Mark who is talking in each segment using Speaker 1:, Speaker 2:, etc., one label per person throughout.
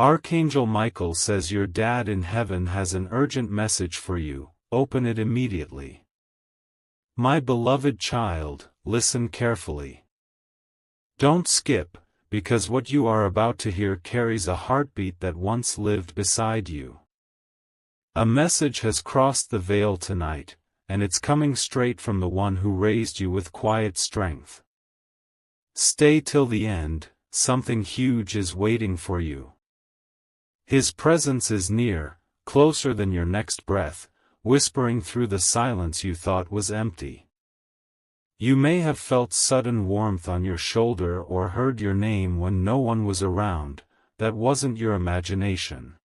Speaker 1: Archangel Michael says your dad in heaven has an urgent message for you, open it immediately. My beloved child, listen carefully. Don't skip, because what you are about to hear carries a heartbeat that once lived beside you. A message has crossed the veil tonight, and it's coming straight from the one who raised you with quiet strength. Stay till the end, something huge is waiting for you. His presence is near, closer than your next breath, whispering through the silence you thought was empty. You may have felt sudden warmth on your shoulder or heard your name when no one was around. That wasn't your imagination.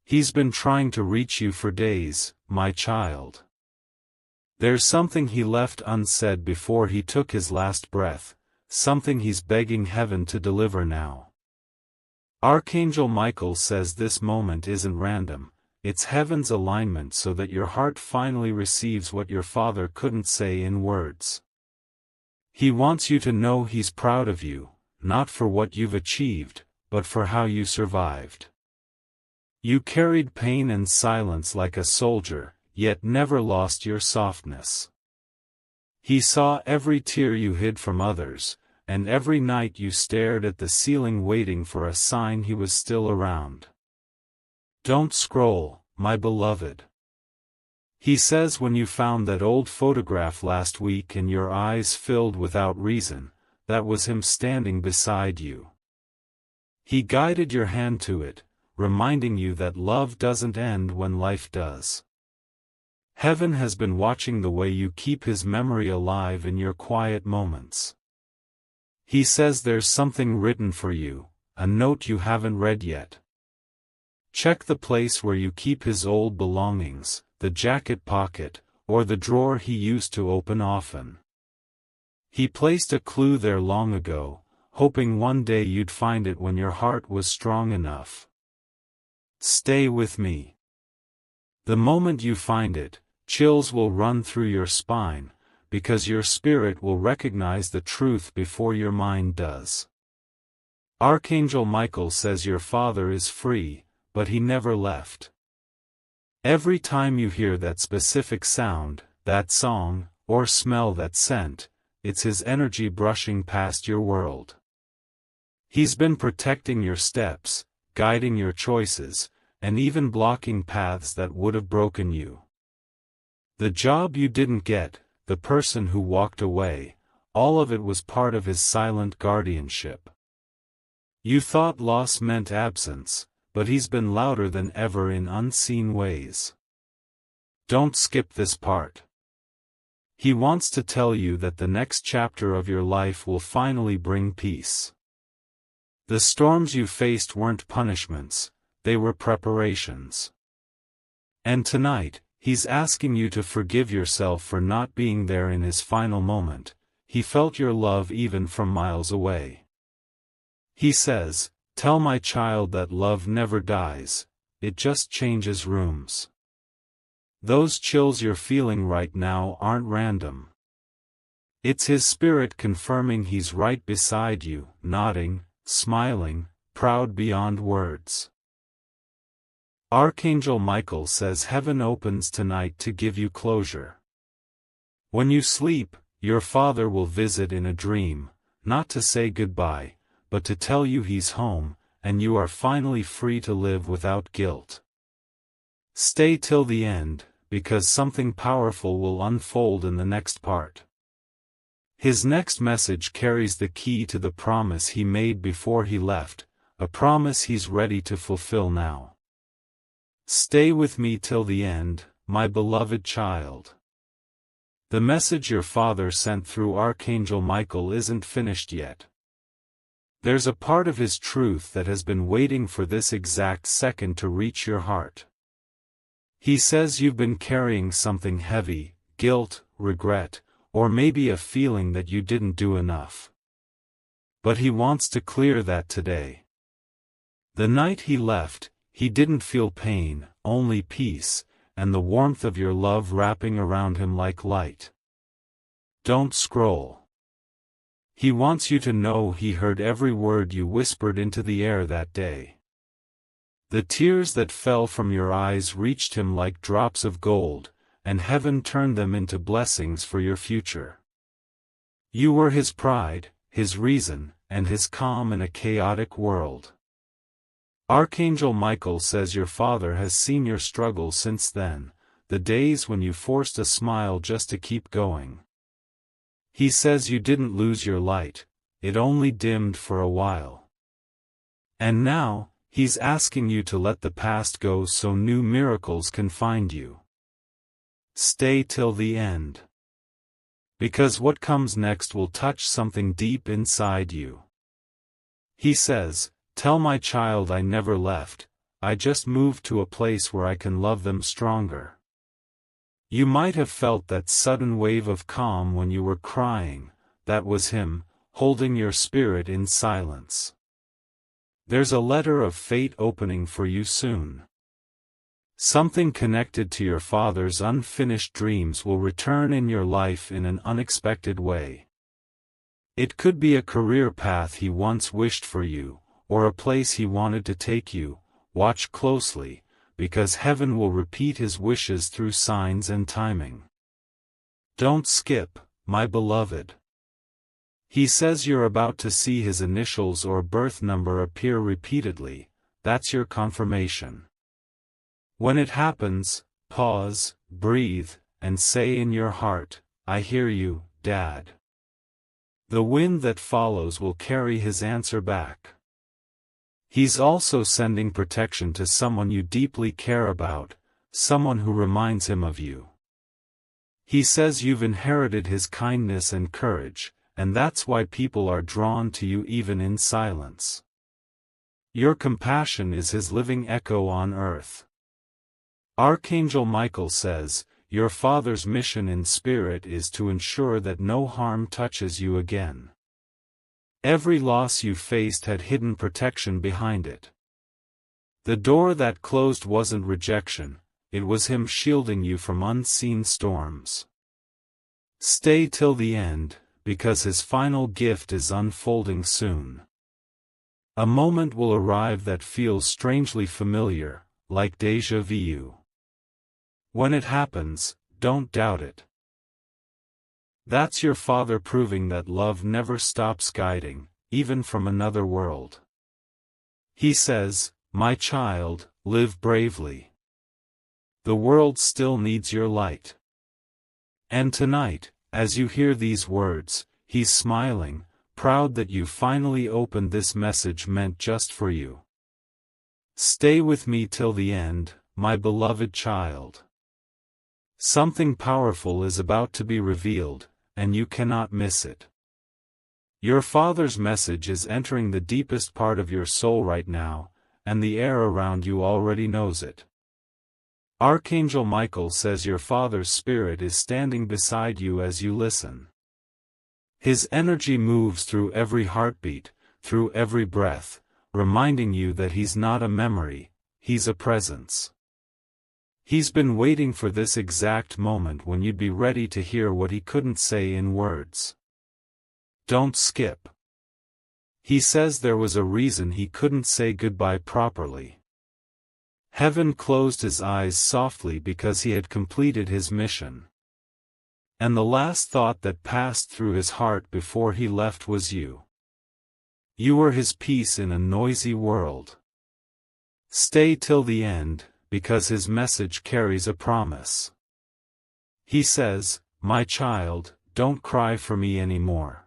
Speaker 1: He's been trying to reach you for days, my child. There's something he left unsaid before he took his last breath, something he's begging heaven to deliver now. Archangel Michael says this moment isn't random, it's heaven's alignment so that your heart finally receives what your father couldn't say in words. He wants you to know he's proud of you, not for what you've achieved, but for how you survived. You carried pain and silence like a soldier, yet never lost your softness. He saw every tear you hid from others, and every night you stared at the ceiling waiting for a sign he was still around. Don't scroll, my beloved. He says when you found that old photograph last week and your eyes filled without reason, that was him standing beside you. He guided your hand to it, reminding you that love doesn't end when life does. Heaven has been watching the way you keep his memory alive in your quiet moments. He says there's something written for you, a note you haven't read yet. Check the place where you keep his old belongings, the jacket pocket, or the drawer he used to open often. He placed a clue there long ago, hoping one day you'd find it when your heart was strong enough. Stay with me. The moment you find it, chills will run through your spine, because your spirit will recognize the truth before your mind does. Archangel Michael says your father is free, but he never left. Every time you hear that specific sound, that song, or smell that scent, it's his energy brushing past your world. He's been protecting your steps, guiding your choices, and even blocking paths that would have broken you. The job you didn't get, the person who walked away, all of it was part of his silent guardianship. You thought loss meant absence, but he's been louder than ever in unseen ways. Don't skip this part. He wants to tell you that the next chapter of your life will finally bring peace. The storms you faced weren't punishments, they were preparations. And tonight, he's asking you to forgive yourself for not being there in his final moment. He felt your love even from miles away. He says, tell my child that love never dies, it just changes rooms. Those chills you're feeling right now aren't random. It's his spirit confirming he's right beside you, nodding, smiling, proud beyond words. Archangel Michael says heaven opens tonight to give you closure. When you sleep, your father will visit in a dream, not to say goodbye, but to tell you he's home, and you are finally free to live without guilt. Stay till the end, because something powerful will unfold in the next part. His next message carries the key to the promise he made before he left, a promise he's ready to fulfill now. Stay with me till the end, my beloved child. The message your father sent through Archangel Michael isn't finished yet. There's a part of his truth that has been waiting for this exact second to reach your heart. He says you've been carrying something heavy, guilt, regret, or maybe a feeling that you didn't do enough. But he wants to clear that today. The night he left, he didn't feel pain, only peace, and the warmth of your love wrapping around him like light. Don't scroll. He wants you to know he heard every word you whispered into the air that day. The tears that fell from your eyes reached him like drops of gold, and heaven turned them into blessings for your future. You were his pride, his reason, and his calm in a chaotic world. Archangel Michael says your father has seen your struggle since then, the days when you forced a smile just to keep going. He says you didn't lose your light, it only dimmed for a while. And now, he's asking you to let the past go so new miracles can find you. Stay till the end. Because what comes next will touch something deep inside you. He says, "Tell my child I never left, I just moved to a place where I can love them stronger." You might have felt that sudden wave of calm when you were crying, that was him, holding your spirit in silence. There's a letter of fate opening for you soon. Something connected to your father's unfinished dreams will return in your life in an unexpected way. It could be a career path he once wished for you, or a place he wanted to take you. Watch closely, because heaven will repeat his wishes through signs and timing. Don't skip, my beloved. He says you're about to see his initials or birth number appear repeatedly, that's your confirmation. When it happens, pause, breathe, and say in your heart, "I hear you, Dad." The wind that follows will carry his answer back. He's also sending protection to someone you deeply care about, someone who reminds him of you. He says you've inherited his kindness and courage, and that's why people are drawn to you even in silence. Your compassion is his living echo on earth. Archangel Michael says, your father's mission in spirit is to ensure that no harm touches you again. Every loss you faced had hidden protection behind it. The door that closed wasn't rejection, it was him shielding you from unseen storms. Stay till the end, because his final gift is unfolding soon. A moment will arrive that feels strangely familiar, like déjà vu. When it happens, don't doubt it. That's your father proving that love never stops guiding, even from another world. He says, "My child, live bravely. The world still needs your light." And tonight, as you hear these words, he's smiling, proud that you finally opened this message meant just for you. Stay with me till the end, my beloved child. Something powerful is about to be revealed, and you cannot miss it. Your father's message is entering the deepest part of your soul right now, and the air around you already knows it. Archangel Michael says your father's spirit is standing beside you as you listen. His energy moves through every heartbeat, through every breath, reminding you that he's not a memory, he's a presence. He's been waiting for this exact moment when you'd be ready to hear what he couldn't say in words. Don't skip. He says there was a reason he couldn't say goodbye properly. Heaven closed his eyes softly because he had completed his mission. And the last thought that passed through his heart before he left was you. You were his peace in a noisy world. Stay till the end, because his message carries a promise. He says, "My child, don't cry for me anymore.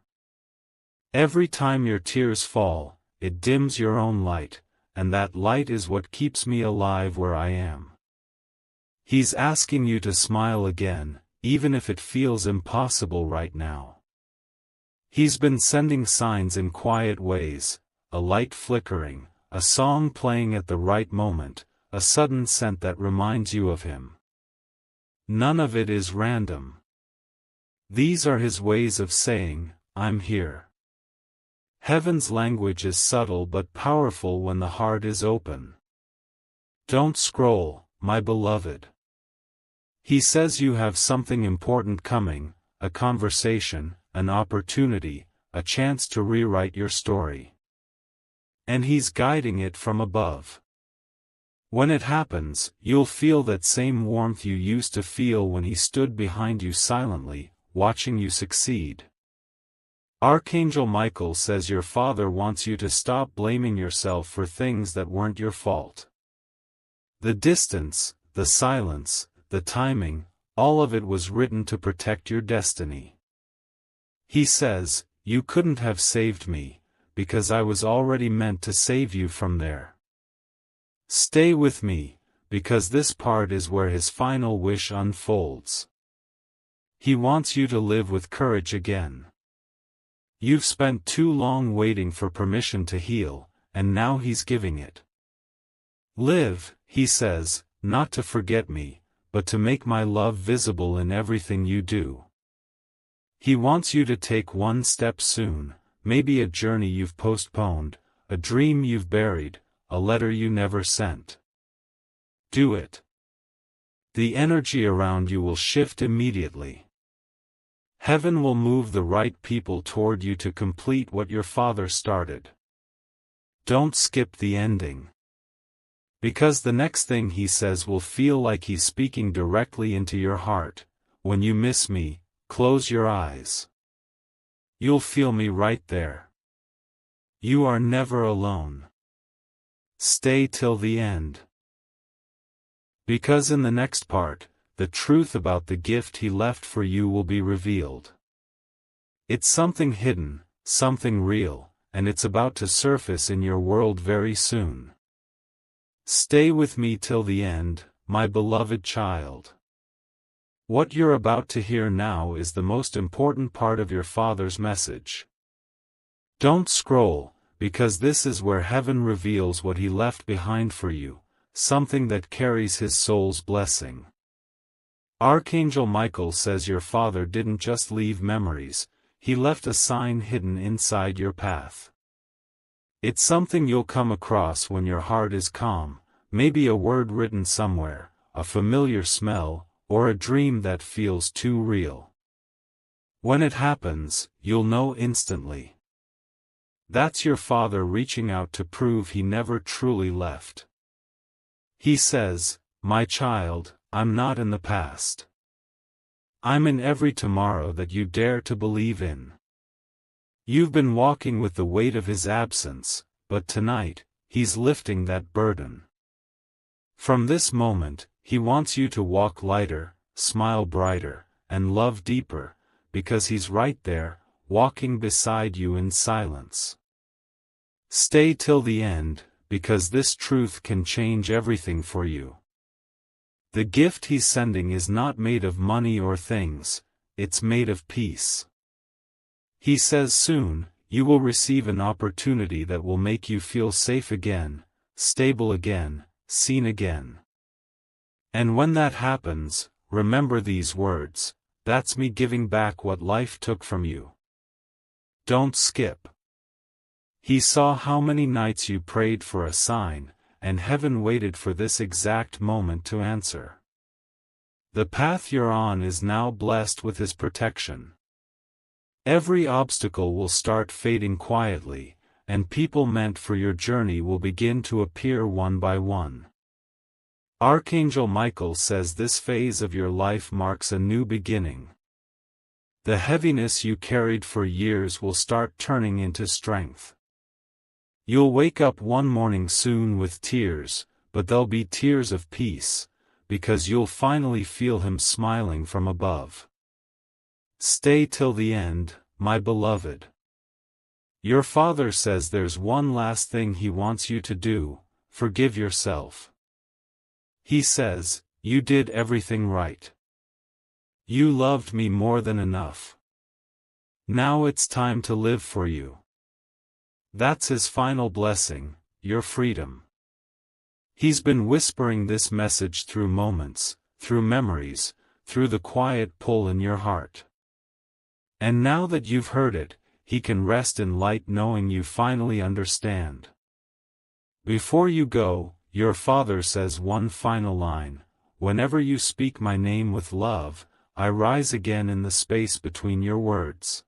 Speaker 1: Every time your tears fall, it dims your own light, and that light is what keeps me alive where I am." He's asking you to smile again, even if it feels impossible right now. He's been sending signs in quiet ways, a light flickering, a song playing at the right moment, a sudden scent that reminds you of him. None of it is random. These are his ways of saying, "I'm here." Heaven's language is subtle but powerful when the heart is open. Don't scroll, my beloved. He says you have something important coming, a conversation, an opportunity, a chance to rewrite your story. And he's guiding it from above. When it happens, you'll feel that same warmth you used to feel when he stood behind you silently, watching you succeed. Archangel Michael says your father wants you to stop blaming yourself for things that weren't your fault. The distance, the silence, the timing, all of it was written to protect your destiny. He says, "You couldn't have saved me, because I was already meant to save you from there. Stay with me, because this part is where his final wish unfolds. He wants you to live with courage again. You've spent too long waiting for permission to heal, and now he's giving it. Live," he says, "not to forget me, but to make my love visible in everything you do." He wants you to take one step soon, maybe a journey you've postponed, a dream you've buried, a letter you never sent. Do it. The energy around you will shift immediately. Heaven will move the right people toward you to complete what your father started. Don't skip the ending. Because the next thing he says will feel like he's speaking directly into your heart. When you miss me, close your eyes. You'll feel me right there. You are never alone. Stay till the end. Because in the next part, the truth about the gift he left for you will be revealed. It's something hidden, something real, and it's about to surface in your world very soon. Stay with me till the end, my beloved child. What you're about to hear now is the most important part of your father's message. Don't scroll, because this is where heaven reveals what he left behind for you, something that carries his soul's blessing. Archangel Michael says your father didn't just leave memories, he left a sign hidden inside your path. It's something you'll come across when your heart is calm, maybe a word written somewhere, a familiar smell, or a dream that feels too real. When it happens, you'll know instantly. That's your father reaching out to prove he never truly left. He says, "My child, I'm not in the past. I'm in every tomorrow that you dare to believe in." You've been walking with the weight of his absence, but tonight, he's lifting that burden. From this moment, he wants you to walk lighter, smile brighter, and love deeper, because he's right there, walking beside you in silence. Stay till the end, because this truth can change everything for you. The gift he's sending is not made of money or things, it's made of peace. He says soon, you will receive an opportunity that will make you feel safe again, stable again, seen again. And when that happens, remember these words, "That's me giving back what life took from you." Don't skip. He saw how many nights you prayed for a sign, and heaven waited for this exact moment to answer. The path you're on is now blessed with his protection. Every obstacle will start fading quietly, and people meant for your journey will begin to appear one by one. Archangel Michael says this phase of your life marks a new beginning. The heaviness you carried for years will start turning into strength. You'll wake up one morning soon with tears, but they'll be tears of peace, because you'll finally feel him smiling from above. Stay till the end, my beloved. Your father says there's one last thing he wants you to do: forgive yourself. He says, "You did everything right. You loved me more than enough. Now it's time to live for you." That's his final blessing, your freedom. He's been whispering this message through moments, through memories, through the quiet pull in your heart. And now that you've heard it, he can rest in light knowing you finally understand. Before you go, your father says one final line: "Whenever you speak my name with love, I rise again in the space between your words."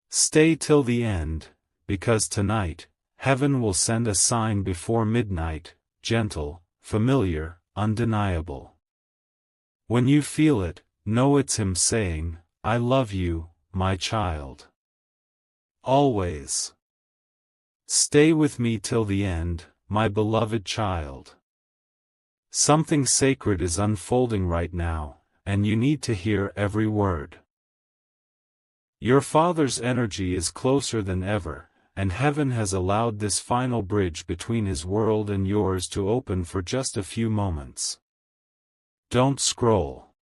Speaker 1: Stay till the end, because tonight, heaven will send a sign before midnight, gentle, familiar, undeniable. When you feel it, know it's him saying, "I love you, my child. Always. Stay with me till the end, my beloved child." Something sacred is unfolding right now, and you need to hear every word. Your Father's energy is closer than ever, and heaven has allowed this final bridge between his world and yours to open for just a few moments. Don't scroll.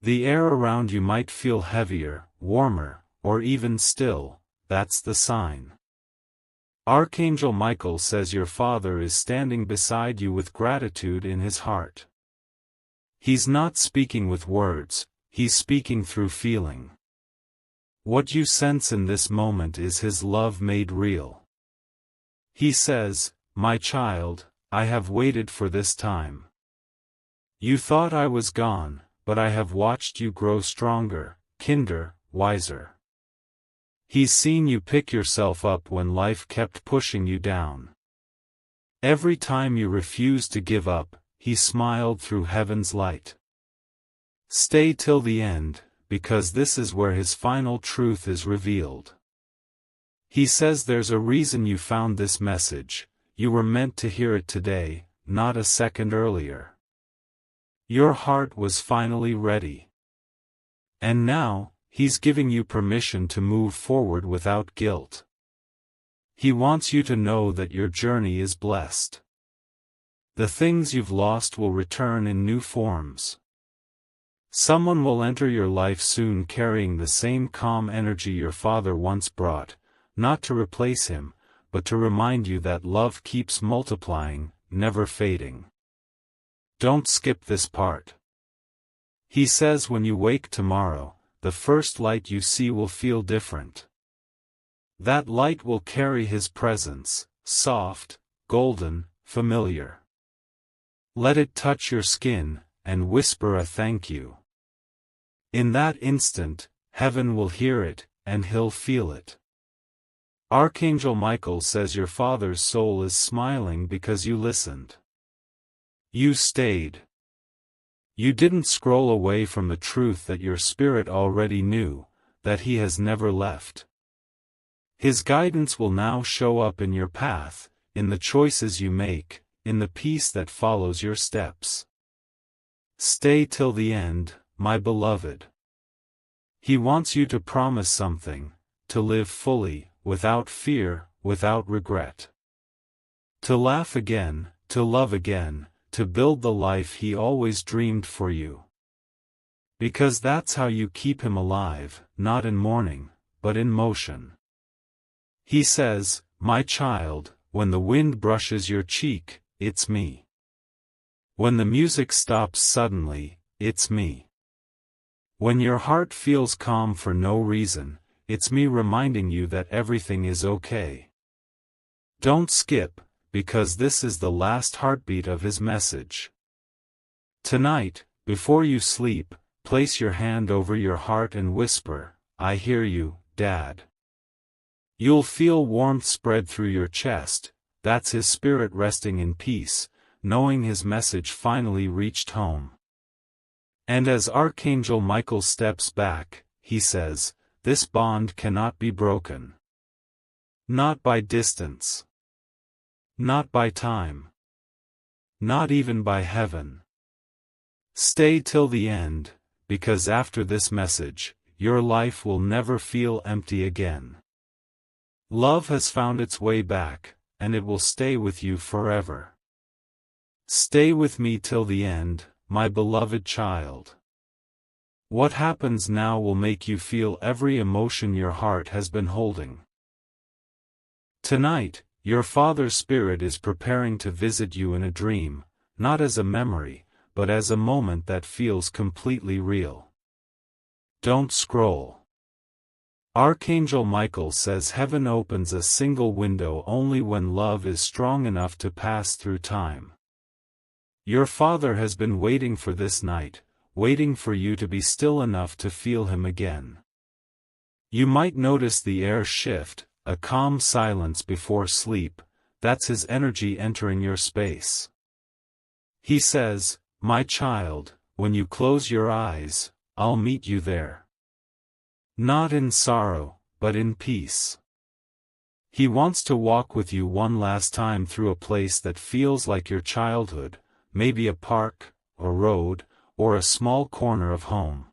Speaker 1: The air around you might feel heavier, warmer, or even still. That's the sign. Archangel Michael says your Father is standing beside you with gratitude in his heart. He's not speaking with words, he's speaking through feeling. What you sense in this moment is his love made real. He says, "My child, I have waited for this time. You thought I was gone, but I have watched you grow stronger, kinder, wiser." He's seen you pick yourself up when life kept pushing you down. Every time you refused to give up, he smiled through heaven's light. Stay till the end, because this is where his final truth is revealed. He says there's a reason you found this message, you were meant to hear it today, not a second earlier. Your heart was finally ready. And now, he's giving you permission to move forward without guilt. He wants you to know that your journey is blessed. The things you've lost will return in new forms. Someone will enter your life soon carrying the same calm energy your father once brought, not to replace him, but to remind you that love keeps multiplying, never fading. Don't skip this part. He says when you wake tomorrow, the first light you see will feel different. That light will carry his presence, soft, golden, familiar. Let it touch your skin, and whisper a thank you. In that instant, heaven will hear it, and he'll feel it. Archangel Michael says your father's soul is smiling because you listened. You stayed. You didn't scroll away from the truth that your spirit already knew, that he has never left. His guidance will now show up in your path, in the choices you make, in the peace that follows your steps. Stay till the end, my beloved. He wants you to promise something, to live fully, without fear, without regret. To laugh again, to love again, to build the life he always dreamed for you. Because that's how you keep him alive, not in mourning, but in motion. He says, "My child, when the wind brushes your cheek, it's me. When the music stops suddenly, it's me. When your heart feels calm for no reason, it's me reminding you that everything is okay." Don't skip, because this is the last heartbeat of his message. Tonight, before you sleep, place your hand over your heart and whisper, "I hear you, Dad." You'll feel warmth spread through your chest. That's his spirit resting in peace, knowing his message finally reached home. And as Archangel Michael steps back, he says, "This bond cannot be broken. Not by distance. Not by time. Not even by heaven. Stay till the end, because after this message, your life will never feel empty again. Love has found its way back, and it will stay with you forever. Stay with me till the end, my beloved child. What happens now will make you feel every emotion your heart has been holding. Tonight, your father's spirit is preparing to visit you in a dream, not as a memory, but as a moment that feels completely real. Don't scroll. Archangel Michael says heaven opens a single window only when love is strong enough to pass through time. Your father has been waiting for this night, waiting for you to be still enough to feel him again. You might notice the air shift, a calm silence before sleep. That's his energy entering your space. He says, "My child, when you close your eyes, I'll meet you there. Not in sorrow, but in peace." He wants to walk with you one last time through a place that feels like your childhood, maybe a park, a road, or a small corner of home.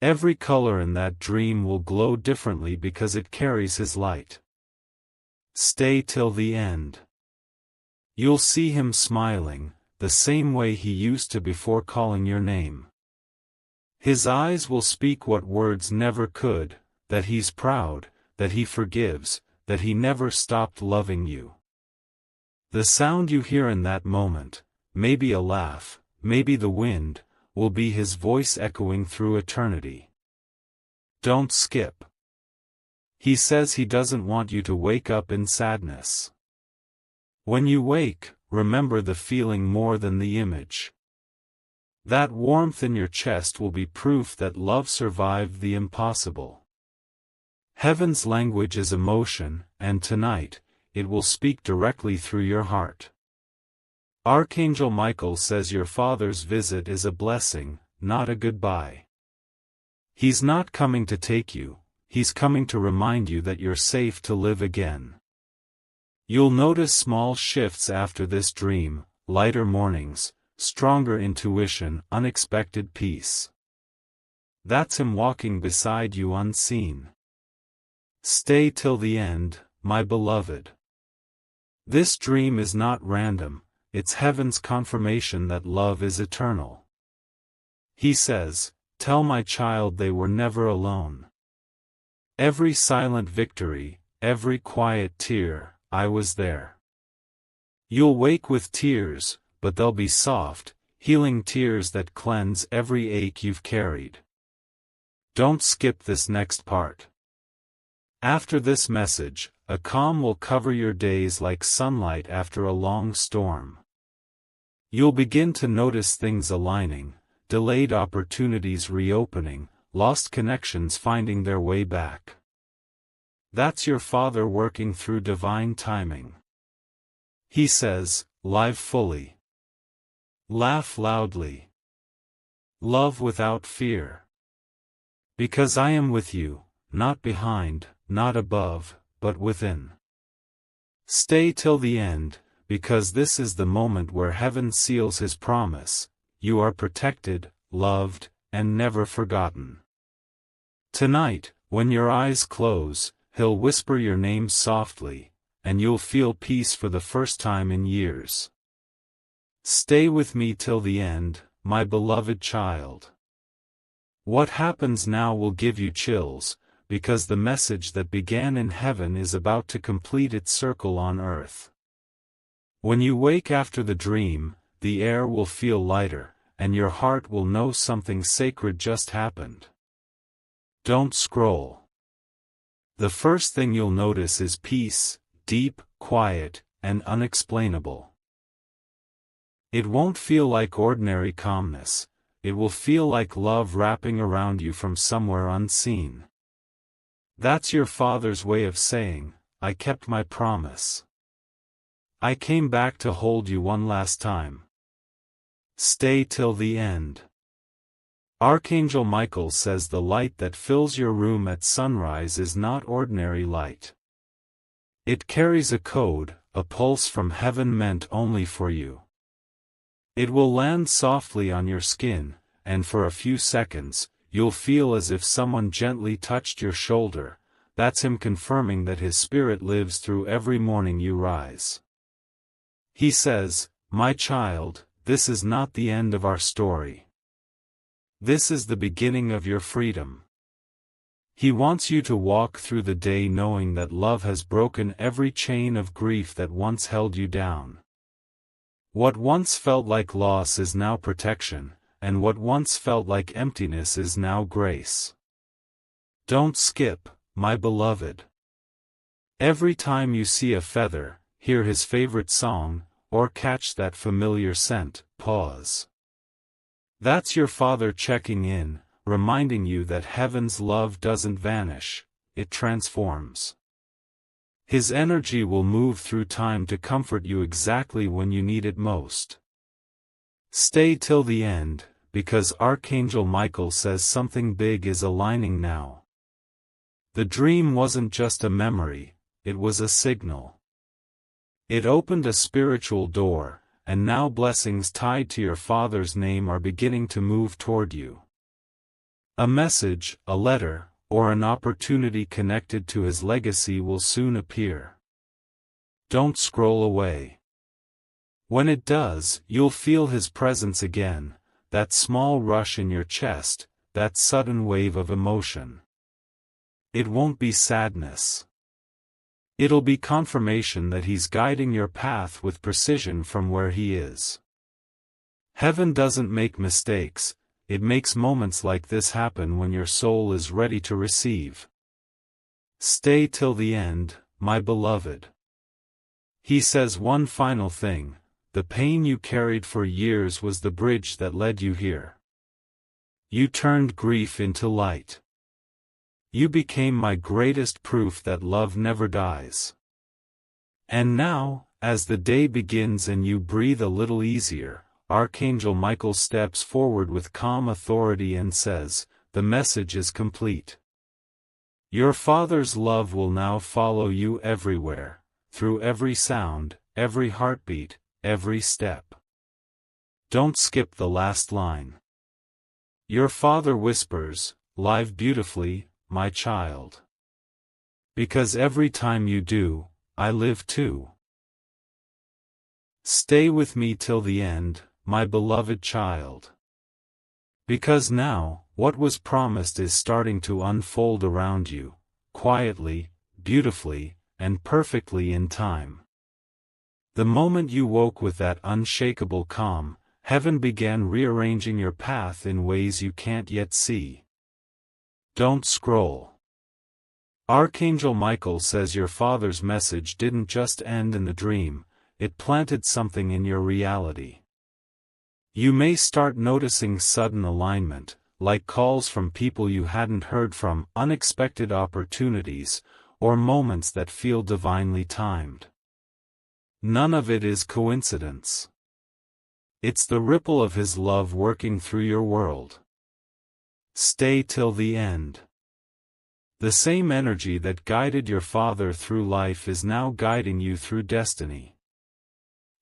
Speaker 1: Every color in that dream will glow differently because it carries his light. Stay till the end. You'll see him smiling, the same way he used to before calling your name. His eyes will speak what words never could, that he's proud, that he forgives, that he never stopped loving you. The sound you hear in that moment, maybe a laugh, maybe the wind, will be his voice echoing through eternity. Don't skip. He says he doesn't want you to wake up in sadness. When you wake, remember the feeling more than the image. That warmth in your chest will be proof that love survived the impossible. Heaven's language is emotion, and tonight, it will speak directly through your heart. Archangel Michael says your father's visit is a blessing, not a goodbye. He's not coming to take you, he's coming to remind you that you're safe to live again. You'll notice small shifts after this dream, lighter mornings, stronger intuition, unexpected peace. That's him walking beside you unseen. Stay till the end, my beloved. This dream is not random, it's heaven's confirmation that love is eternal. He says, "Tell my child they were never alone. Every silent victory, every quiet tear, I was there." You'll wake with tears, but they'll be soft, healing tears that cleanse every ache you've carried. Don't skip this next part. After this message, a calm will cover your days like sunlight after a long storm. You'll begin to notice things aligning, delayed opportunities reopening, lost connections finding their way back. That's your Father working through divine timing. He says, "Live fully. Laugh loudly. Love without fear. Because I am with you, not behind, not above, but within. Stay till the end, because this is the moment where heaven seals his promise. You are protected, loved, and never forgotten." Tonight, when your eyes close, he'll whisper your name softly, and you'll feel peace for the first time in years. Stay with me till the end, my beloved child. What happens now will give you chills, because the message that began in heaven is about to complete its circle on earth. When you wake after the dream, the air will feel lighter, and your heart will know something sacred just happened. Don't scroll. The first thing you'll notice is peace, deep, quiet, and unexplainable. It won't feel like ordinary calmness, it will feel like love wrapping around you from somewhere unseen. That's your Father's way of saying, "I kept my promise. I came back to hold you one last time. Stay till the end." Archangel Michael says the light that fills your room at sunrise is not ordinary light. It carries a code, a pulse from heaven meant only for you. It will land softly on your skin, and for a few seconds, you'll feel as if someone gently touched your shoulder. That's him confirming that his spirit lives through every morning you rise. He says, "My child, this is not the end of our story. This is the beginning of your freedom." He wants you to walk through the day knowing that love has broken every chain of grief that once held you down. What once felt like loss is now protection, and what once felt like emptiness is now grace. Don't skip, my beloved. Every time you see a feather, hear his favorite song, or catch that familiar scent, pause. That's your Father checking in, reminding you that heaven's love doesn't vanish, it transforms. His energy will move through time to comfort you exactly when you need it most. Stay till the end, because Archangel Michael says something big is aligning now. The dream wasn't just a memory, it was a signal. It opened a spiritual door, and now blessings tied to your father's name are beginning to move toward you. A message, a letter, or an opportunity connected to his legacy will soon appear. Don't scroll away. When it does, you'll feel his presence again, that small rush in your chest, that sudden wave of emotion. It won't be sadness. It'll be confirmation that he's guiding your path with precision from where he is. Heaven doesn't make mistakes, it makes moments like this happen when your soul is ready to receive. Stay till the end, my beloved. He says one final thing: the pain you carried for years was the bridge that led you here. You turned grief into light. You became my greatest proof that love never dies. And now, as the day begins and you breathe a little easier, Archangel Michael steps forward with calm authority and says, "The message is complete. Your father's love will now follow you everywhere, through every sound, every heartbeat, every step." Don't skip the last line. Your father whispers, "Live beautifully, my child. Because every time you do, I live too." Stay with me till the end, my beloved child. Because now, what was promised is starting to unfold around you, quietly, beautifully, and perfectly in time. The moment you woke with that unshakable calm, heaven began rearranging your path in ways you can't yet see. Don't scroll. Archangel Michael says your father's message didn't just end in the dream, it planted something in your reality. You may start noticing sudden alignment, like calls from people you hadn't heard from, unexpected opportunities, or moments that feel divinely timed. None of it is coincidence. It's the ripple of his love working through your world. Stay till the end. The same energy that guided your father through life is now guiding you through destiny.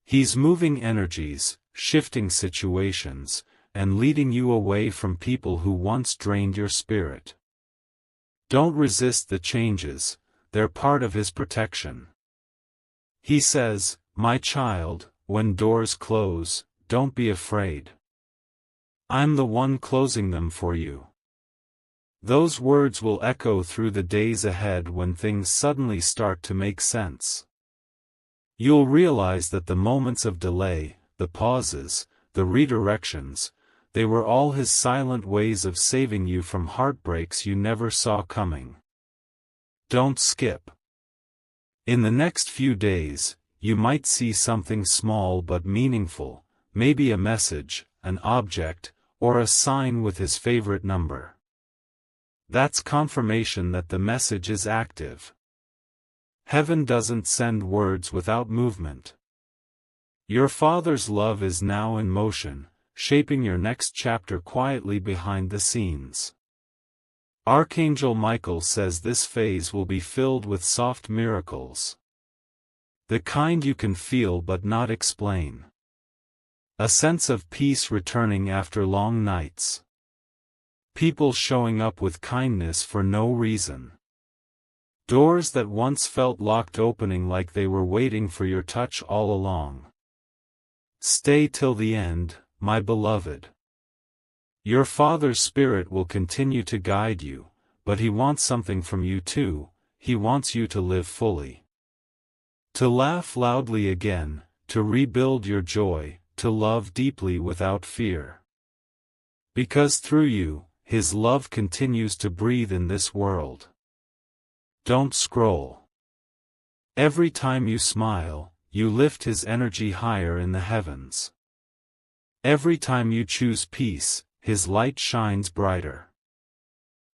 Speaker 1: He's moving energies, shifting situations, and leading you away from people who once drained your spirit. Don't resist the changes, they're part of his protection. He says, "My child, when doors close, don't be afraid. I'm the one closing them for you." Those words will echo through the days ahead when things suddenly start to make sense. You'll realize that the moments of delay, the pauses, the redirections, they were all his silent ways of saving you from heartbreaks you never saw coming. Don't skip. In the next few days, you might see something small but meaningful, maybe a message, an object, or a sign with his favorite number. That's confirmation that the message is active. Heaven doesn't send words without movement. Your father's love is now in motion, shaping your next chapter quietly behind the scenes. Archangel Michael says this phase will be filled with soft miracles. The kind you can feel but not explain. A sense of peace returning after long nights. People showing up with kindness for no reason. Doors that once felt locked opening like they were waiting for your touch all along. Stay till the end, my beloved. Your father's spirit will continue to guide you, but he wants something from you too. He wants you to live fully. To laugh loudly again, to rebuild your joy, to love deeply without fear. Because through you, his love continues to breathe in this world. Don't scroll. Every time you smile, you lift his energy higher in the heavens. Every time you choose peace, his light shines brighter.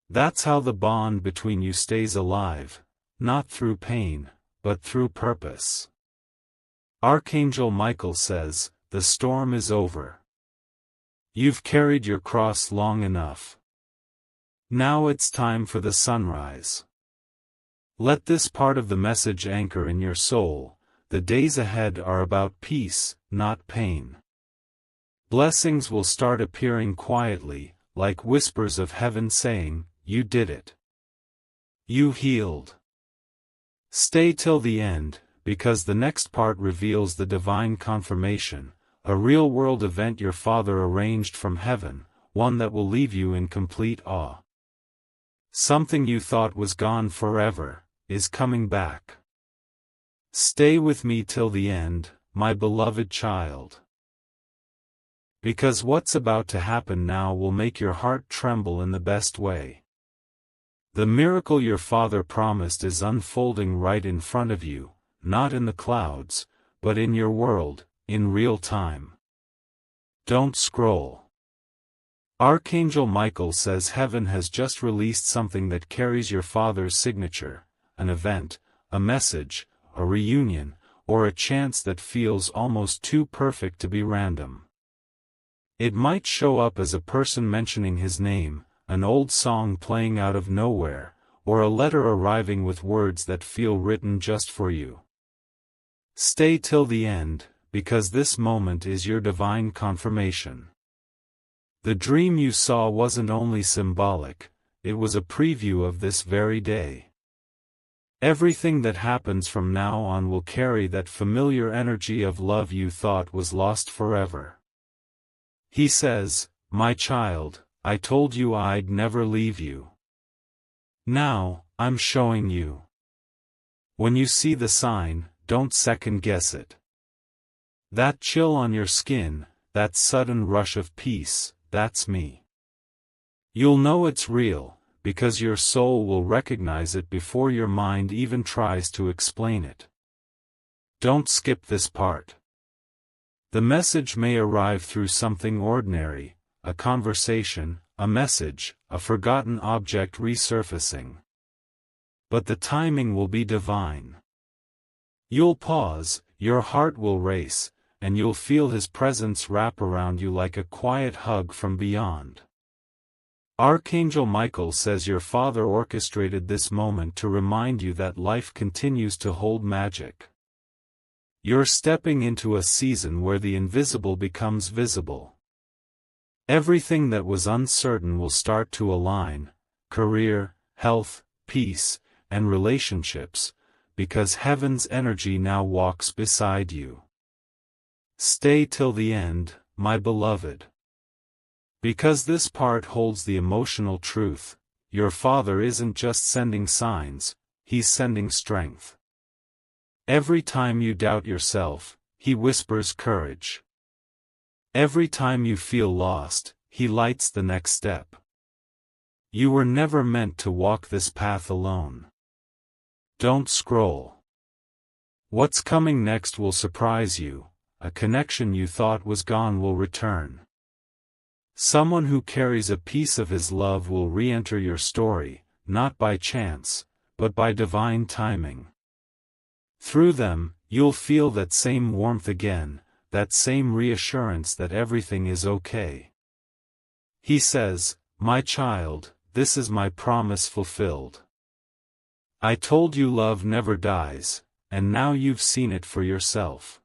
Speaker 1: That's how the bond between you stays alive, not through pain, but through purpose. Archangel Michael says, "The storm is over. You've carried your cross long enough. Now it's time for the sunrise. Let this part of the message anchor in your soul. The days ahead are about peace, not pain. Blessings will start appearing quietly, like whispers of heaven saying, "You did it. You healed." Stay till the end, because the next part reveals the divine confirmation, a real-world event your Father arranged from heaven, one that will leave you in complete awe. Something you thought was gone forever is coming back. Stay with me till the end, my beloved child. Because what's about to happen now will make your heart tremble in the best way. The miracle your Father promised is unfolding right in front of you, not in the clouds, but in your world, in real time. Don't scroll. Archangel Michael says heaven has just released something that carries your Father's signature, an event, a message, a reunion, or a chance that feels almost too perfect to be random. It might show up as a person mentioning his name, an old song playing out of nowhere, or a letter arriving with words that feel written just for you. Stay till the end, because this moment is your divine confirmation. The dream you saw wasn't only symbolic, it was a preview of this very day. Everything that happens from now on will carry that familiar energy of love you thought was lost forever. He says, "My child, I told you I'd never leave you. Now, I'm showing you. When you see the sign, don't second-guess it. That chill on your skin, that sudden rush of peace, that's me. You'll know it's real, because your soul will recognize it before your mind even tries to explain it. Don't skip this part. The message may arrive through something ordinary, a conversation, a message, a forgotten object resurfacing. But the timing will be divine. You'll pause, your heart will race, and you'll feel His presence wrap around you like a quiet hug from beyond. Archangel Michael says your Father orchestrated this moment to remind you that life continues to hold magic. You're stepping into a season where the invisible becomes visible. Everything that was uncertain will start to align: career, health, peace, and relationships, because heaven's energy now walks beside you. Stay till the end, my beloved. Because this part holds the emotional truth, your Father isn't just sending signs, He's sending strength. Every time you doubt yourself, He whispers courage. Every time you feel lost, He lights the next step. You were never meant to walk this path alone. Don't scroll. What's coming next will surprise you. A connection you thought was gone will return. Someone who carries a piece of His love will re-enter your story, not by chance, but by divine timing. Through them, you'll feel that same warmth again, that same reassurance that everything is okay. He says, "My child, this is my promise fulfilled. I told you love never dies, and now you've seen it for yourself.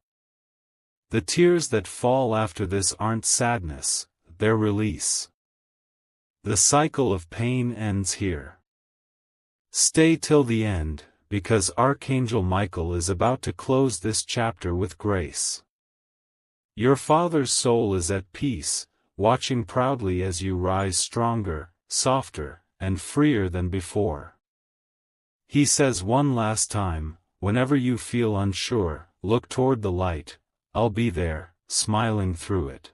Speaker 1: The tears that fall after this aren't sadness, they're release. The cycle of pain ends here. Stay till the end, because Archangel Michael is about to close this chapter with grace. Your Father's soul is at peace, watching proudly as you rise stronger, softer, and freer than before. He says one last time, whenever you feel unsure, look toward the light, I'll be there, smiling through it.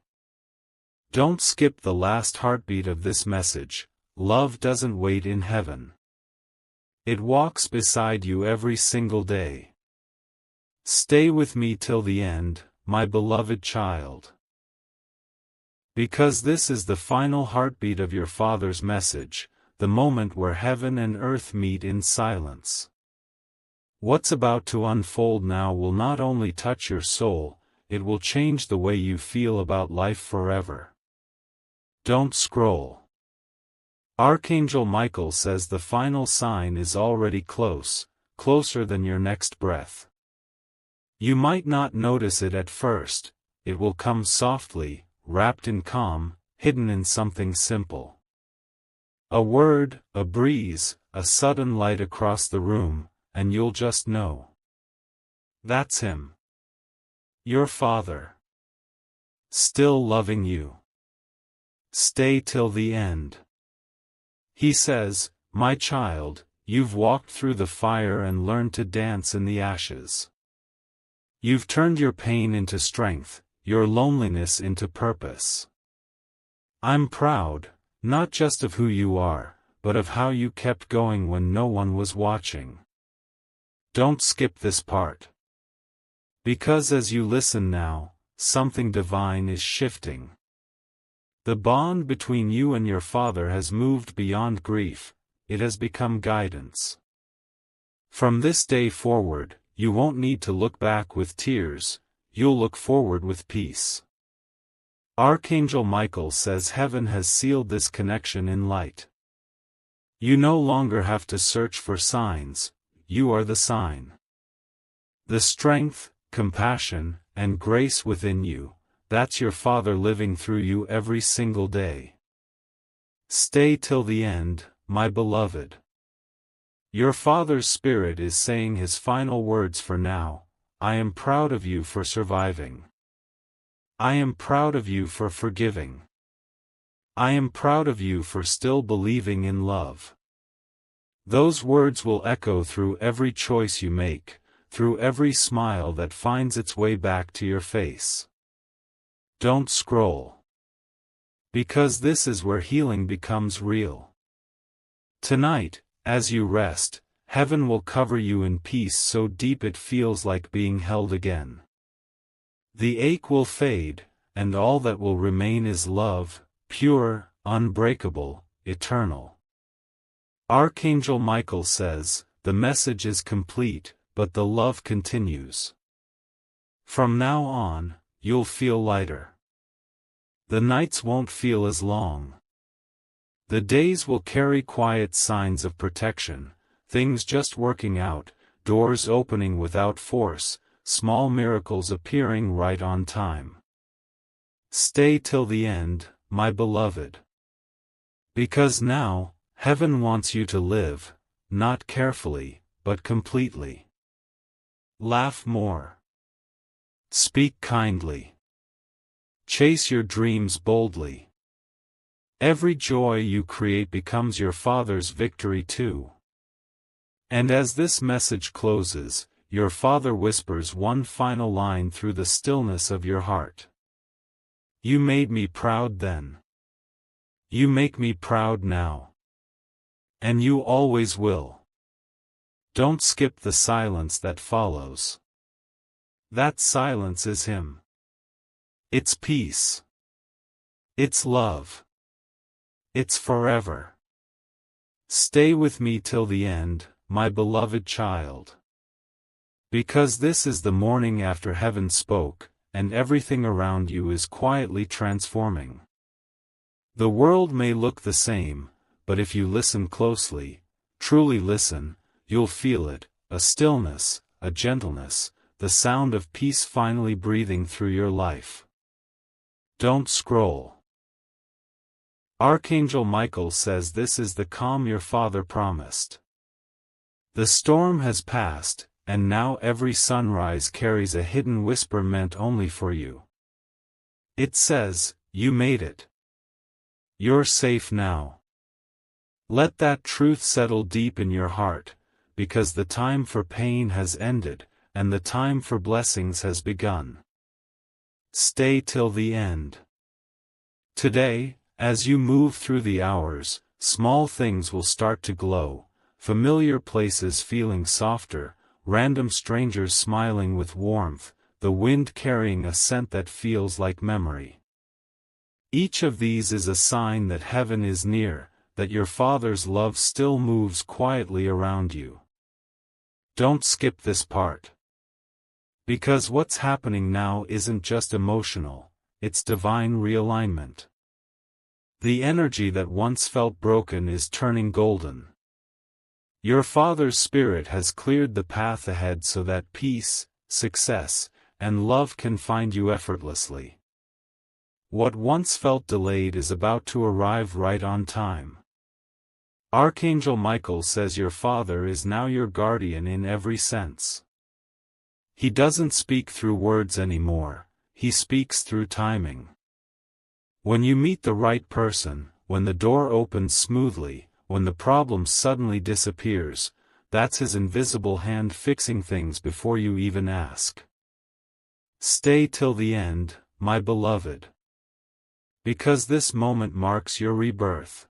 Speaker 1: Don't skip the last heartbeat of this message. Love doesn't wait in heaven. It walks beside you every single day. Stay with me till the end, my beloved child. Because this is the final heartbeat of your Father's message, the moment where heaven and earth meet in silence. What's about to unfold now will not only touch your soul, it will change the way you feel about life forever. Don't scroll. Archangel Michael says the final sign is already close, closer than your next breath. You might not notice it at first, it will come softly, wrapped in calm, hidden in something simple. A word, a breeze, a sudden light across the room, and you'll just know. That's him. Your Father. Still loving you. Stay till the end. He says, "My child, you've walked through the fire and learned to dance in the ashes. You've turned your pain into strength, your loneliness into purpose. I'm proud, not just of who you are, but of how you kept going when no one was watching." Don't skip this part. Because as you listen now, something divine is shifting. The bond between you and your Father has moved beyond grief, it has become guidance. From this day forward, you won't need to look back with tears, you'll look forward with peace. Archangel Michael says heaven has sealed this connection in light. You no longer have to search for signs, you are the sign. The strength, compassion, and grace within you, that's your Father living through you every single day. Stay till the end, my beloved. Your Father's Spirit is saying his final words for now. I am proud of you for surviving. I am proud of you for forgiving. I am proud of you for still believing in love. Those words will echo through every choice you make, through every smile that finds its way back to your face. Don't scroll. Because this is where healing becomes real. Tonight, as you rest, heaven will cover you in peace so deep it feels like being held again. The ache will fade, and all that will remain is love, pure, unbreakable, eternal. Archangel Michael says, the message is complete, but the love continues. From now on, you'll feel lighter. The nights won't feel as long. The days will carry quiet signs of protection, things just working out, doors opening without force, small miracles appearing right on time. Stay till the end, my beloved. Because now, heaven wants you to live, not carefully, but completely. Laugh more. Speak kindly. Chase your dreams boldly. Every joy you create becomes your Father's victory too. And as this message closes, your Father whispers one final line through the stillness of your heart. You made me proud then. You make me proud now. And you always will. Don't skip the silence that follows. That silence is Him. It's peace. It's love. It's forever. Stay with me till the end, my beloved child. Because this is the morning after heaven spoke, and everything around you is quietly transforming. The world may look the same, but if you listen closely, truly listen, you'll feel it, a stillness, a gentleness, the sound of peace finally breathing through your life. Don't scroll. Archangel Michael says this is the calm your Father promised. The storm has passed, and now every sunrise carries a hidden whisper meant only for you. It says, you made it. You're safe now. Let that truth settle deep in your heart, because the time for pain has ended, and the time for blessings has begun. Stay till the end. Today, as you move through the hours, small things will start to glow, familiar places feeling softer, random strangers smiling with warmth, the wind carrying a scent that feels like memory. Each of these is a sign that heaven is near, that your Father's love still moves quietly around you. Don't skip this part. Because what's happening now isn't just emotional, it's divine realignment. The energy that once felt broken is turning golden. Your Father's Spirit has cleared the path ahead so that peace, success, and love can find you effortlessly. What once felt delayed is about to arrive right on time. Archangel Michael says your Father is now your guardian in every sense. He doesn't speak through words anymore, he speaks through timing. When you meet the right person, when the door opens smoothly, when the problem suddenly disappears, that's his invisible hand fixing things before you even ask. Stay till the end, my beloved. Because this moment marks your rebirth.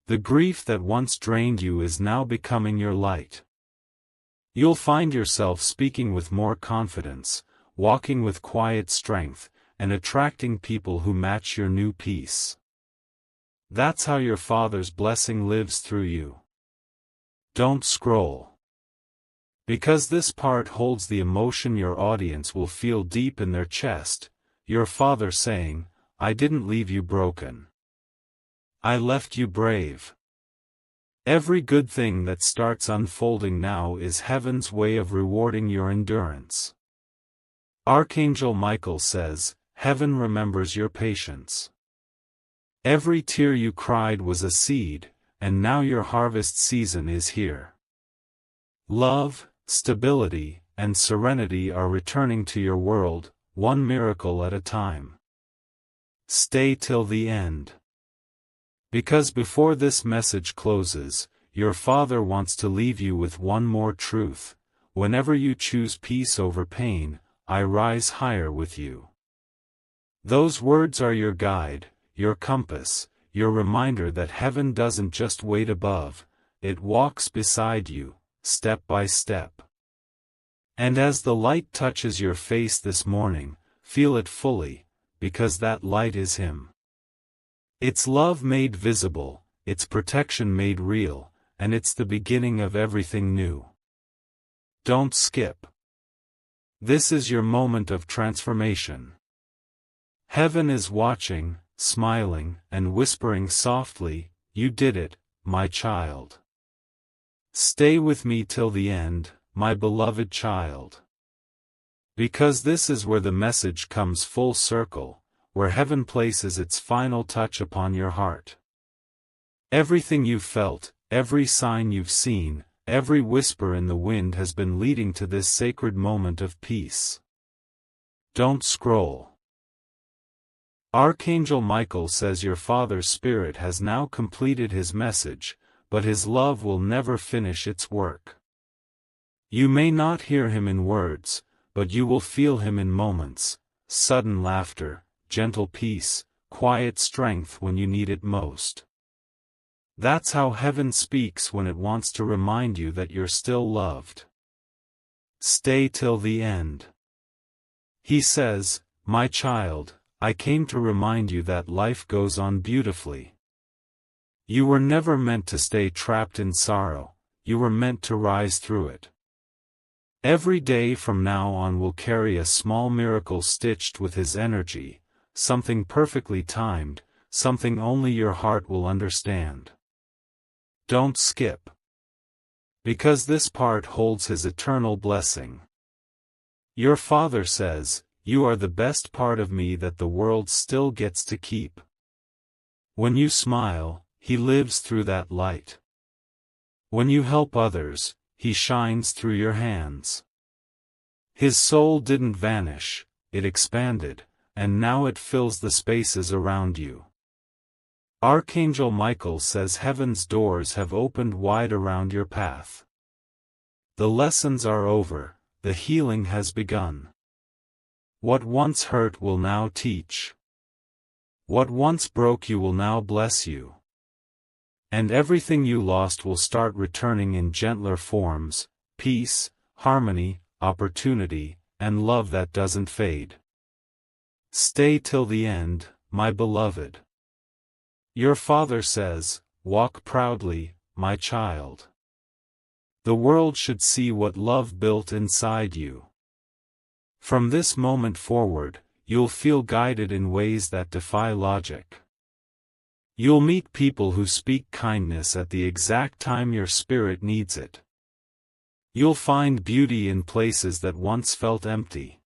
Speaker 1: The grief that once drained you is now becoming your light. You'll find yourself speaking with more confidence, walking with quiet strength, and attracting people who match your new peace. That's how your Father's blessing lives through you. Don't scroll. Because this part holds the emotion your audience will feel deep in their chest, your Father saying, I didn't leave you broken. I left you brave. Every good thing that starts unfolding now is heaven's way of rewarding your endurance. Archangel Michael says, heaven remembers your patience. Every tear you cried was a seed, and now your harvest season is here. Love, stability, and serenity are returning to your world, one miracle at a time. Stay till the end. Because before this message closes, your Father wants to leave you with one more truth: whenever you choose peace over pain, I rise higher with you. Those words are your guide, your compass, your reminder that heaven doesn't just wait above, it walks beside you, step by step. And as the light touches your face this morning, feel it fully, because that light is Him. It's love made visible, it's protection made real, and it's the beginning of everything new. Don't skip. This is your moment of transformation. Heaven is watching, smiling, and whispering softly, you did it, my child. Stay with me till the end, my beloved child. Because this is where the message comes full circle, where heaven places its final touch upon your heart. Everything you've felt, every sign you've seen, every whisper in the wind has been leading to this sacred moment of peace. Don't scroll. Archangel Michael says your Father's Spirit has now completed his message, but his love will never finish its work. You may not hear him in words, but you will feel him in moments: sudden laughter, gentle peace, quiet strength when you need it most. That's how heaven speaks when it wants to remind you that you're still loved. Stay till the end. He says, my child, I came to remind you that life goes on beautifully. You were never meant to stay trapped in sorrow, you were meant to rise through it. Every day from now on will carry a small miracle stitched with His energy, something perfectly timed, something only your heart will understand. Don't skip. Because this part holds His eternal blessing. Your Father says, you are the best part of me that the world still gets to keep. When you smile, He lives through that light. When you help others, He shines through your hands. His soul didn't vanish, it expanded, and now it fills the spaces around you. Archangel Michael says heaven's doors have opened wide around your path. The lessons are over, the healing has begun. What once hurt will now teach. What once broke you will now bless you. And everything you lost will start returning in gentler forms: peace, harmony, opportunity, and love that doesn't fade. Stay till the end, my beloved. Your Father says, walk proudly, my child. The world should see what love built inside you. From this moment forward, you'll feel guided in ways that defy logic. You'll meet people who speak kindness at the exact time your spirit needs it. You'll find beauty in places that once felt empty.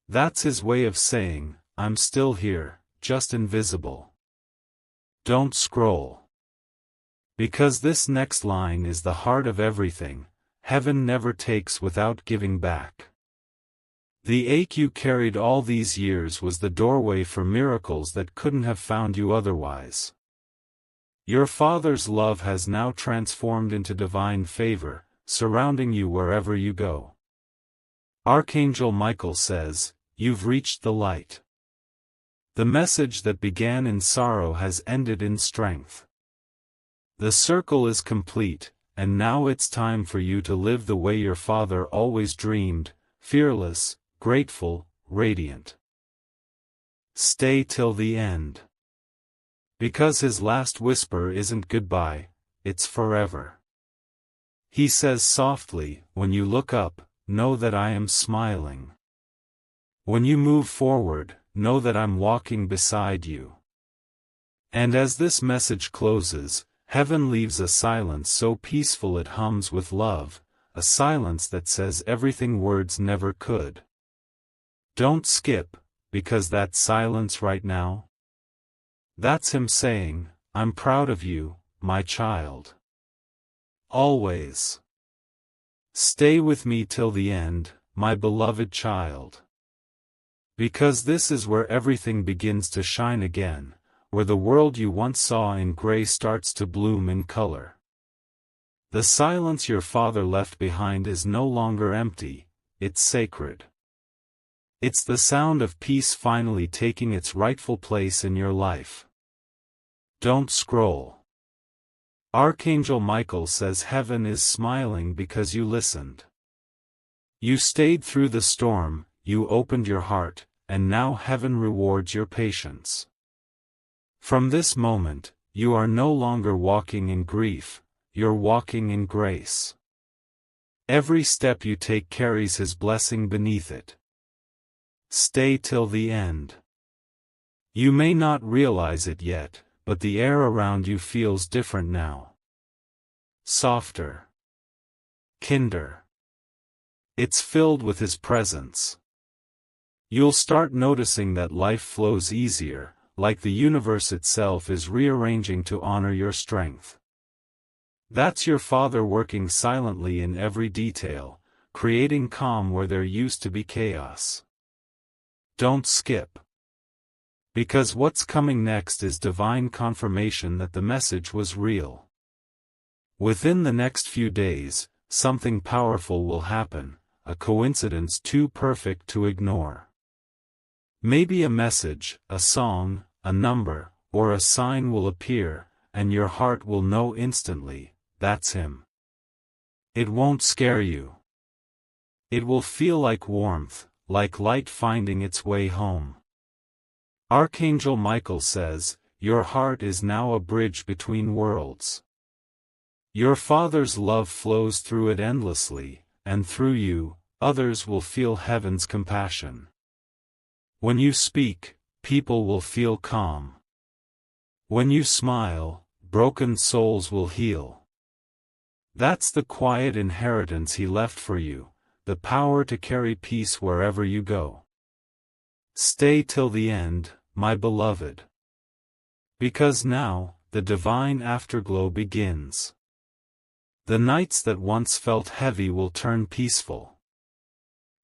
Speaker 1: That's his way of saying, I'm still here, just invisible. Don't scroll. Because this next line is the heart of everything, heaven never takes without giving back. The ache you carried all these years was the doorway for miracles that couldn't have found you otherwise. Your Father's love has now transformed into divine favor, surrounding you wherever you go. Archangel Michael says, you've reached the light. The message that began in sorrow has ended in strength. The circle is complete, and now it's time for you to live the way your Father always dreamed, fearless, grateful, radiant. Stay till the end. Because his last whisper isn't goodbye, it's forever. He says softly, when you look up, know that I am smiling. When you move forward, know that I'm walking beside you. And as this message closes, heaven leaves a silence so peaceful it hums with love, a silence that says everything words never could. Don't skip, because that silence right now? That's him saying, I'm proud of you, my child. Always. Stay with me till the end, my beloved child. Because this is where everything begins to shine again, where the world you once saw in gray starts to bloom in color. The silence your Father left behind is no longer empty, it's sacred. It's the sound of peace finally taking its rightful place in your life. Don't scroll. Archangel Michael says heaven is smiling because you listened. You stayed through the storm, you opened your heart, and now heaven rewards your patience. From this moment, you are no longer walking in grief, you're walking in grace. Every step you take carries his blessing beneath it. Stay till the end. You may not realize it yet, but the air around you feels different now. Softer. Kinder. It's filled with his presence. You'll start noticing that life flows easier, like the universe itself is rearranging to honor your strength. That's your Father working silently in every detail, creating calm where there used to be chaos. Don't skip. Because what's coming next is divine confirmation that the message was real. Within the next few days, something powerful will happen, a coincidence too perfect to ignore. Maybe a message, a song, a number, or a sign will appear, and your heart will know instantly, that's him. It won't scare you. It will feel like warmth, like light finding its way home. Archangel Michael says, your heart is now a bridge between worlds. Your Father's love flows through it endlessly, and through you, others will feel heaven's compassion. When you speak, people will feel calm. When you smile, broken souls will heal. That's the quiet inheritance he left for you, the power to carry peace wherever you go. Stay till the end, my beloved. Because now, the divine afterglow begins. The nights that once felt heavy will turn peaceful.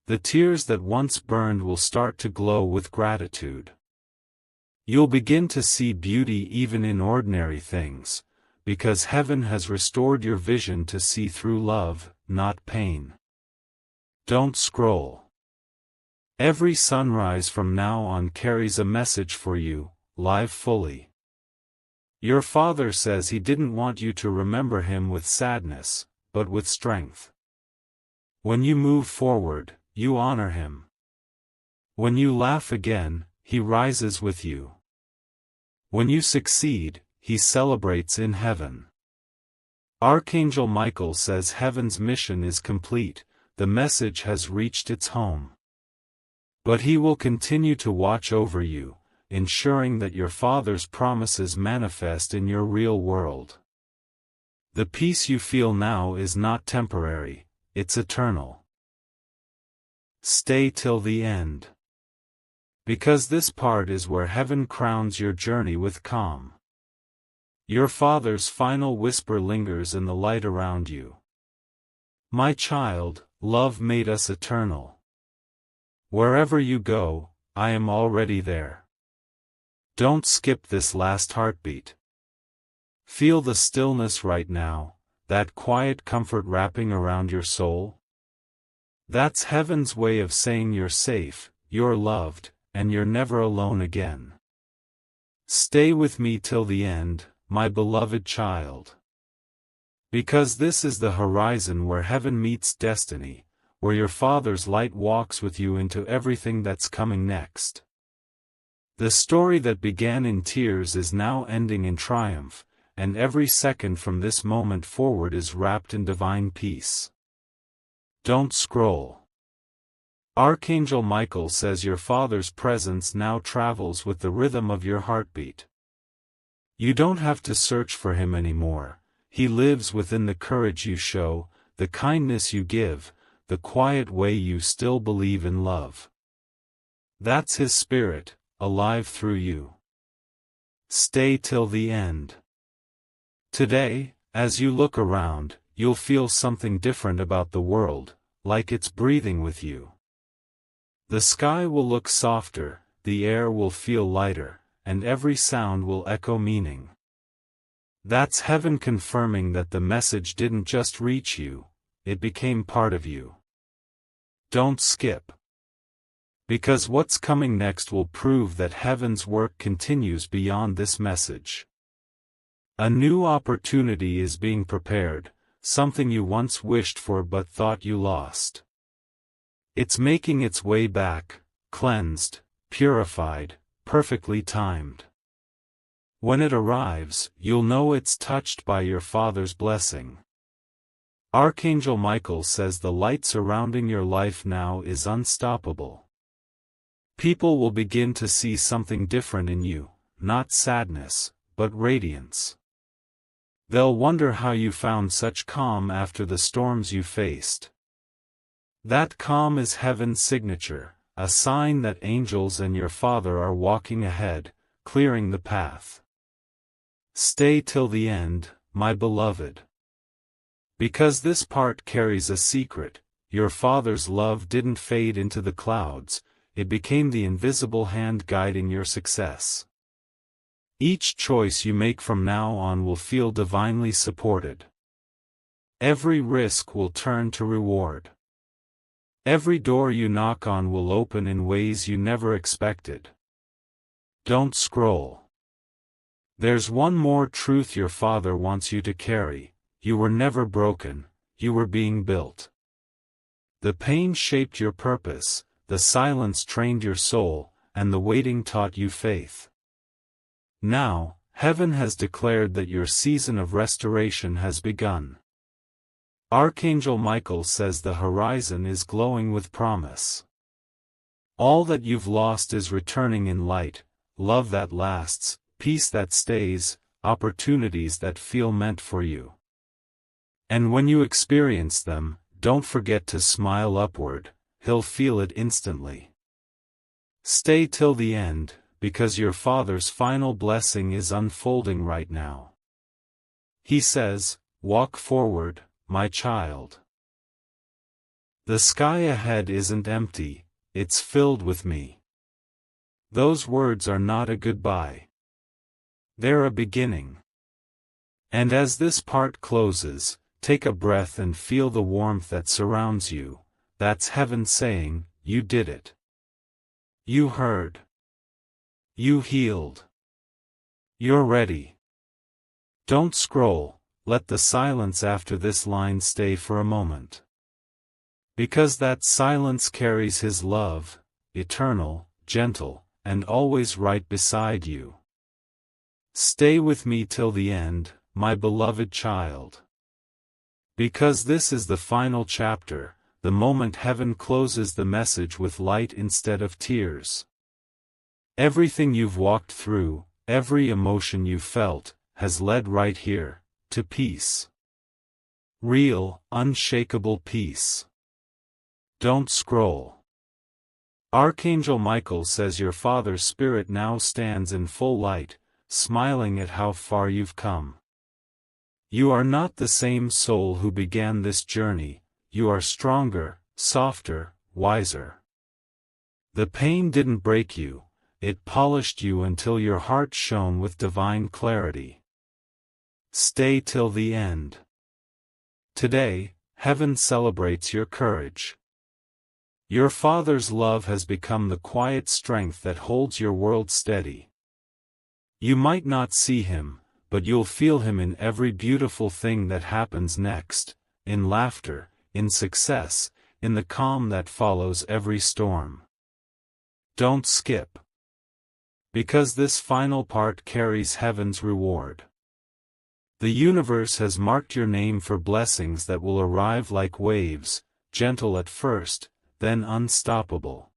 Speaker 1: The tears that once burned will start to glow with gratitude. You'll begin to see beauty even in ordinary things, because heaven has restored your vision to see through love, not pain. Don't scroll. Every sunrise from now on carries a message for you, live fully. Your Father says he didn't want you to remember him with sadness, but with strength. When you move forward, you honor him. When you laugh again, he rises with you. When you succeed, he celebrates in heaven. Archangel Michael says heaven's mission is complete, the message has reached its home. But he will continue to watch over you, ensuring that your Father's promises manifest in your real world. The peace you feel now is not temporary, it's eternal. Stay till the end. Because this part is where heaven crowns your journey with calm. Your Father's final whisper lingers in the light around you. My child, love made us eternal. Wherever you go, I am already there. Don't skip this last heartbeat. Feel the stillness right now, that quiet comfort wrapping around your soul. That's heaven's way of saying you're safe, you're loved, and you're never alone again. Stay with me till the end, my beloved child. Because this is the horizon where heaven meets destiny, where your Father's light walks with you into everything that's coming next. The story that began in tears is now ending in triumph, and every second from this moment forward is wrapped in divine peace. Don't scroll. Archangel Michael says your Father's presence now travels with the rhythm of your heartbeat. You don't have to search for him anymore. He lives within the courage you show, the kindness you give, the quiet way you still believe in love. That's his spirit, alive through you. Stay till the end. Today, as you look around, you'll feel something different about the world, like it's breathing with you. The sky will look softer, the air will feel lighter, and every sound will echo meaning. That's heaven confirming that the message didn't just reach you, it became part of you. Don't skip. Because what's coming next will prove that heaven's work continues beyond this message. A new opportunity is being prepared, something you once wished for but thought you lost. It's making its way back, cleansed, purified, perfectly timed. When it arrives, you'll know it's touched by your Father's blessing. Archangel Michael says the light surrounding your life now is unstoppable. People will begin to see something different in you, not sadness, but radiance. They'll wonder how you found such calm after the storms you faced. That calm is heaven's signature, a sign that angels and your Father are walking ahead, clearing the path. Stay till the end, my beloved. Because this part carries a secret, your Father's love didn't fade into the clouds, it became the invisible hand guiding your success. Each choice you make from now on will feel divinely supported. Every risk will turn to reward. Every door you knock on will open in ways you never expected. Don't scroll. There's one more truth your Father wants you to carry: you were never broken, you were being built. The pain shaped your purpose, the silence trained your soul, and the waiting taught you faith. Now, heaven has declared that your season of restoration has begun. Archangel Michael says the horizon is glowing with promise. All that you've lost is returning in light, love that lasts, peace that stays, opportunities that feel meant for you. And when you experience them, don't forget to smile upward, he'll feel it instantly. Stay till the end, because your Father's final blessing is unfolding right now. He says, walk forward, my child. The sky ahead isn't empty, it's filled with me. Those words are not a goodbye. They're a beginning. And as this part closes, take a breath and feel the warmth that surrounds you. That's heaven saying, you did it. You heard. You healed. You're ready. Don't scroll. Let the silence after this line stay for a moment. Because that silence carries his love, eternal, gentle, and always right beside you. Stay with me till the end, my beloved child. Because this is the final chapter, the moment heaven closes the message with light instead of tears. Everything you've walked through, every emotion you've felt, has led right here, to peace. Real, unshakable peace. Don't scroll. Archangel Michael says your father's spirit now stands in full light, smiling at how far you've come. You are not the same soul who began this journey, you are stronger, softer, wiser. The pain didn't break you, it polished you until your heart shone with divine clarity. Stay till the end. Today, heaven celebrates your courage. Your father's love has become the quiet strength that holds your world steady. You might not see him, but you'll feel him in every beautiful thing that happens next, in laughter, in success, in the calm that follows every storm. Don't skip. Because this final part carries heaven's reward. The universe has marked your name for blessings that will arrive like waves, gentle at first, then unstoppable.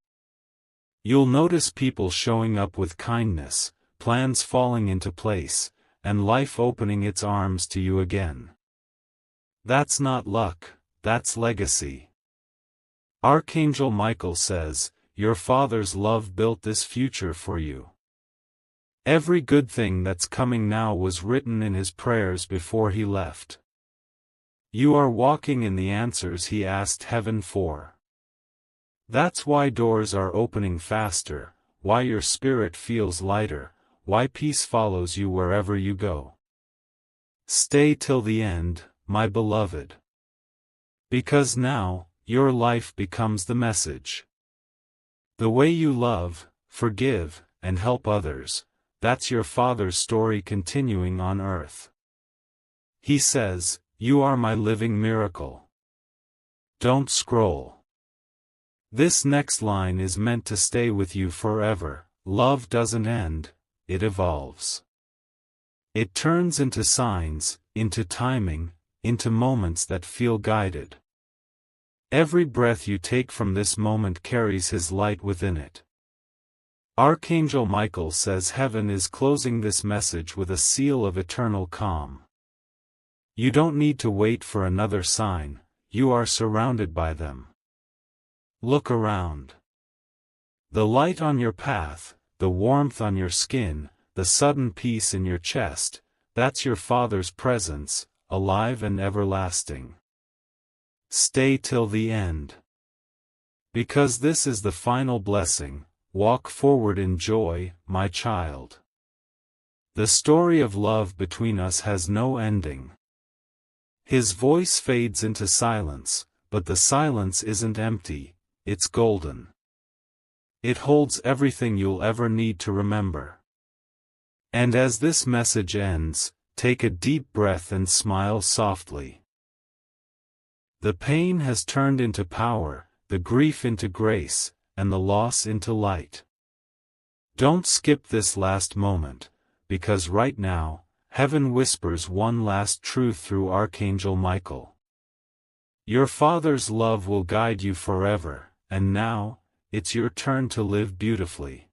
Speaker 1: You'll notice people showing up with kindness, plans falling into place, and life opening its arms to you again. That's not luck, that's legacy. Archangel Michael says, your father's love built this future for you. Every good thing that's coming now was written in his prayers before he left. You are walking in the answers he asked heaven for. That's why doors are opening faster, why your spirit feels lighter, why peace follows you wherever you go. Stay till the end, my beloved. Because now, your life becomes the message. The way you love, forgive, and help others, that's your father's story continuing on earth. He says, you are my living miracle. Don't scroll. This next line is meant to stay with you forever. Love doesn't end, it evolves. It turns into signs, into timing, into moments that feel guided. Every breath you take from this moment carries his light within it. Archangel Michael says heaven is closing this message with a seal of eternal calm. You don't need to wait for another sign, you are surrounded by them. Look around. The light on your path, the warmth on your skin, the sudden peace in your chest, that's your father's presence, alive and everlasting. Stay till the end. Because this is the final blessing, walk forward in joy, my child. The story of love between us has no ending. His voice fades into silence, but the silence isn't empty, it's golden. It holds everything you'll ever need to remember. And as this message ends, take a deep breath and smile softly. The pain has turned into power, the grief into grace, and the loss into light. Don't skip this last moment, because right now, heaven whispers one last truth through Archangel Michael. Your father's love will guide you forever, and now, it's your turn to live beautifully.